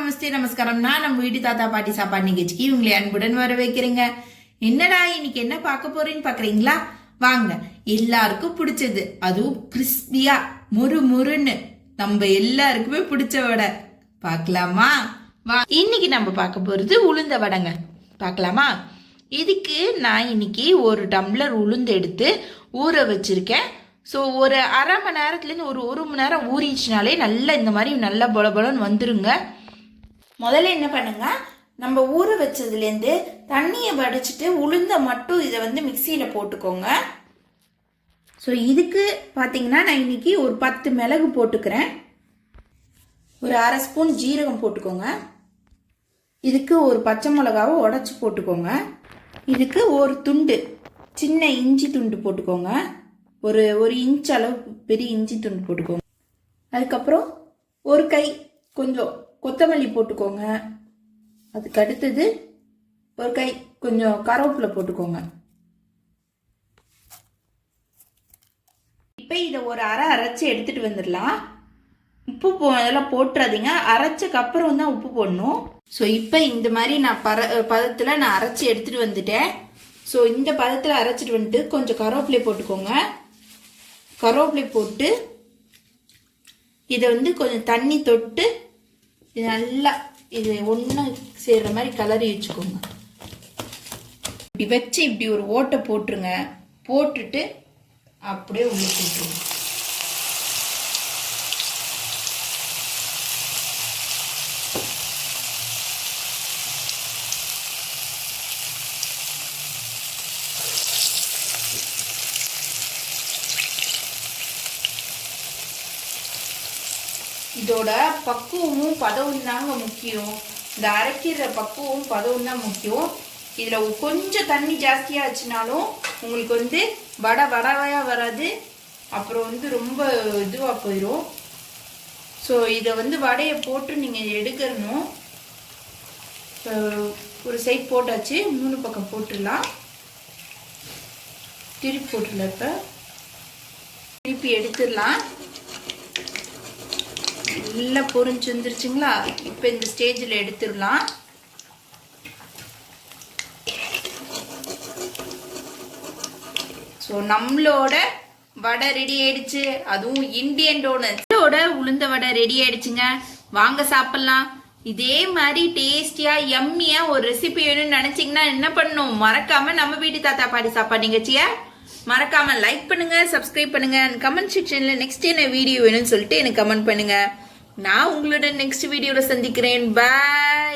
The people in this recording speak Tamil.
நமஸ்தே நமஸ்காரம். நான் நம்ம வீட்டு தாத்தா பாட்டி சாப்பாடு நிகழ்ச்சிக்கு உங்களை அன்புடன் வர வைக்கிறேங்க. என்னடா இன்னைக்கு என்ன பார்க்க போறேன்னு பாக்குறீங்களா? வாங்க, எல்லாருக்கும் பிடிச்சது, அதுவும் கிறிஸ்பியா முறு முறுன்னு நம்ம எல்லாருக்குமே பிடிச்ச வடை பார்க்கலாமா? வா, இன்னைக்கு நம்ம பார்க்க போறது உளுந்த வடைங்க. பார்க்கலாமா? இதுக்கு நான் இன்னைக்கு ஒரு டம்ளர் உளுந்து எடுத்து ஊற வச்சிருக்கேன். ஸோ ஒரு அரை மணி நேரத்துலேருந்து ஒரு மணி நேரம் ஊறிச்சுனாலே நல்லா இந்த மாதிரி நல்லா பொல பொலன்னு வந்துருங்க. முதல்ல என்ன பண்ணுங்க, நம்ம ஊற வச்சதுலேருந்து தண்ணியை வடிச்சிட்டு உளுந்த மட்டும் இதை மிக்சியில் போட்டுக்கோங்க. ஸோ இதுக்கு பார்த்தீங்கன்னா நான் இன்னைக்கு ஒரு 10 மிளகு போட்டுக்கிறேன். ஒரு அரை ஸ்பூன் ஜீரகம் போட்டுக்கோங்க. இதுக்கு ஒரு பச்சை மிளகாவை உடச்சி போட்டுக்கோங்க. இதுக்கு ஒரு துண்டு சின்ன இஞ்சி துண்டு போட்டுக்கோங்க. ஒரு இன்ச் அளவு பெரிய இஞ்சி துண்டு போட்டுக்கோங்க. அதுக்கப்புறம் ஒரு கை கொஞ்சம் கொத்தமல்லி போட்டுக்கோங்க. அதுக்கு அடுத்தது ஒரு கை கொஞ்சம் கருவேப்பிலை போட்டுக்கோங்க. இப்போ இதை ஒரு அரைச்சி எடுத்துட்டு வந்துடலாம். உப்பு அதெல்லாம் போட்டுறாதீங்க, அரைச்சக்கு அப்புறம் தான் உப்பு போடணும். ஸோ இப்போ இந்த மாதிரி நான் பதத்தில் நான் அரைச்சி எடுத்துட்டு வந்துட்டேன். ஸோ இந்த பதத்தில் அரைச்சிட்டு வந்துட்டு கொஞ்சம் கருவேப்பிலை போட்டுக்கோங்க. கருவேப்பிலை போட்டு இதை கொஞ்சம் தண்ணி தொட்டு இது நல்லா இது ஒன்றா சேர்ற மாதிரி கலரி வச்சுக்கோங்க. இப்படி வச்சு இப்படி ஒரு ஓட்டை போட்டுருங்க. போட்டுட்டு அப்படியே உள்ள போட்டுருங்க. இதோட பக்குவமும் பதவும் தாங்க முக்கியம். இந்த அரைக்கிற பக்குவமும் பதவும் தான் முக்கியம். இதில் கொஞ்சம் தண்ணி ஜாஸ்தியாக ஆச்சுனாலும் உங்களுக்கு வடையா வராது, அப்புறம் ரொம்ப இதுவாக போயிடும். ஸோ இதை வடையை போட்டு நீங்கள் எடுக்கணும். ஒரு சைட் போட்டாச்சு, மூணு பக்கம் போட்டுடலாம். திருப்பி போட்டுடலாம். இப்போ திருப்பி எடுத்துடலாம். நல்லா பொரிஞ்சு வந்துருச்சுங்களா? இப்போ இந்த ஸ்டேஜில் எடுத்துடலாம். ஸோ நம்மளோட வடை ரெடி ஆயிடுச்சு. அதுவும் இந்தியன் டோனட்ஸோட உளுந்த வடை ரெடி ஆயிடுச்சுங்க. வாங்க சாப்பிடலாம். இதே மாதிரி டேஸ்டியா யம்மியா ஒரு ரெசிபி வேணும்னு நினைச்சீங்கன்னா என்ன பண்ணணும், மறக்காம நம்ம வீட்டு தாத்தா பாட்டி சாப்பாடு நிகழ்ச்சிய மறக்காம லைக் பண்ணுங்க, சப்ஸ்கிரைப் பண்ணுங்க. கமெண்ட் செக்ஷன்ல நெக்ஸ்ட் என்ன வீடியோ வேணும்னு சொல்லிட்டு எனக்கு கமெண்ட் பண்ணுங்க. நான் உங்களோட நெக்ஸ்ட் வீடியோல சந்திக்கிறேன். பாய்.